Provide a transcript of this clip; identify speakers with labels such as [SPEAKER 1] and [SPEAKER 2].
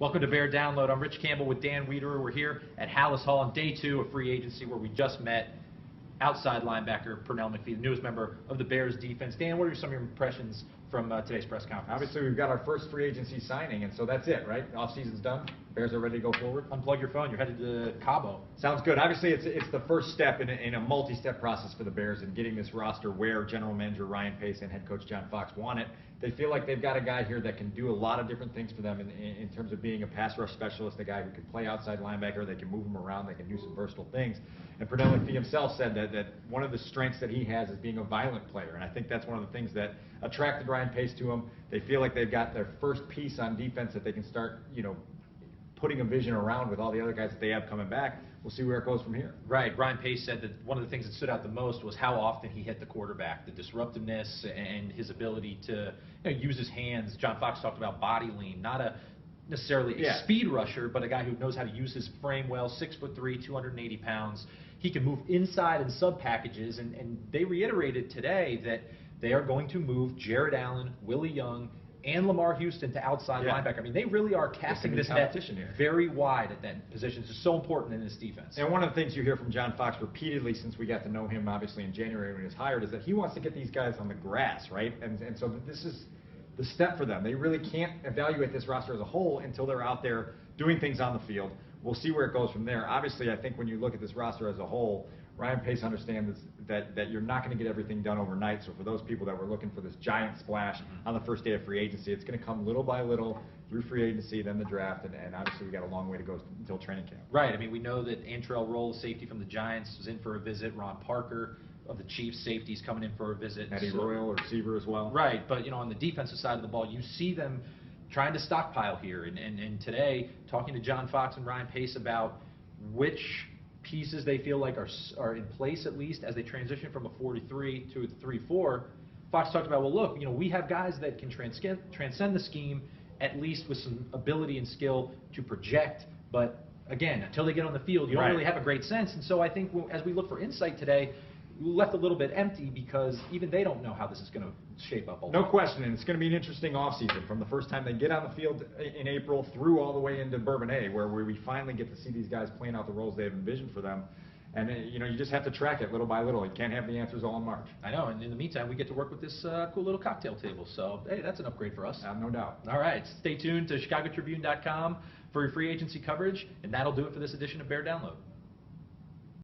[SPEAKER 1] Welcome to Bear Download. I'm Rich Campbell with Dan Wiederer. We're here at Hallis Hall on day 2 of free agency, where we just met outside linebacker Pernell McPhee, the newest member of the Bears defense. Dan, what are some of your impressions from today's press conference?
[SPEAKER 2] Obviously, we've got our first free agency signing, and so that's it, right? Off-season's done. Bears are ready to go forward.
[SPEAKER 1] Unplug your phone. You're headed to Cabo.
[SPEAKER 2] Sounds good. Obviously, it's the first step in a multi-step process for the Bears in getting this roster where General Manager Ryan Pace and Head Coach John Fox want it. They feel like they've got a guy here that can do a lot of different things for them in terms of being a pass rush specialist, a guy who can play outside linebacker, they can move him around, they can do some versatile things. And Pernell McPhee himself said that one of the strengths that he has is being a violent player, and I think that's one of the things that attracted Ryan Pace to him. They feel like they've got their first piece on defense that they can start, putting a vision around with all the other guys that they have coming back. We'll see where it goes from here.
[SPEAKER 1] Right. Ryan Pace said that one of the things that stood out the most was how often he hit the quarterback, the disruptiveness and his ability to use his hands. John Fox talked about body lean, not necessarily a speed rusher, but a guy who knows how to use his frame well, 6'3", 280 pounds. He can move inside and sub packages, and they reiterated today that they are going to move Jared Allen, Willie Young, and Lamar Houston to outside linebacker. I mean, they really are casting this net very wide at that position. It's so important in this defense.
[SPEAKER 2] And one of the things you hear from John Fox repeatedly since we got to know him, obviously, in January when he was hired, is that he wants to get these guys on the grass, right? And so this is the step for them. They really can't evaluate this roster as a whole until they're out there doing things on the field. We'll see where it goes from there. Obviously, I think when you look at this roster as a whole, Ryan Pace understands that you're not going to get everything done overnight. So for those people that were looking for this giant splash on the first day of free agency, it's going to come little by little through free agency, then the draft, and obviously we got a long way to go until training camp.
[SPEAKER 1] Right. I mean, we know that Antrell Roll, safety from the Giants, was in for a visit. Ron Parker of the Chiefs, safety, is coming in for a visit.
[SPEAKER 2] Eddie Royal, receiver as well.
[SPEAKER 1] Right. But, on the defensive side of the ball, you see them trying to stockpile here. And today, talking to John Fox and Ryan Pace about which pieces they feel like are in place, at least as they transition from a 4-3 to a 3-4. Fox talked about, well, look, we have guys that can transcend the scheme, at least with some ability and skill to project. But again, until they get on the field, you don't really have a great sense. And so I think as we look for insight today, we left a little bit empty because even they don't know how this is going to shape up.
[SPEAKER 2] No question, and it's going to be an interesting offseason from the first time they get on the field in April through all the way into Bourbonnais, where we finally get to see these guys playing out the roles they have envisioned for them. And, you just have to track it little by little. You can't have the answers all in March.
[SPEAKER 1] I know, and in the meantime, we get to work with this cool little cocktail table. So, hey, that's an upgrade for us.
[SPEAKER 2] No doubt.
[SPEAKER 1] All right, stay tuned to ChicagoTribune.com for your free agency coverage, and that'll do it for this edition of Bear Download.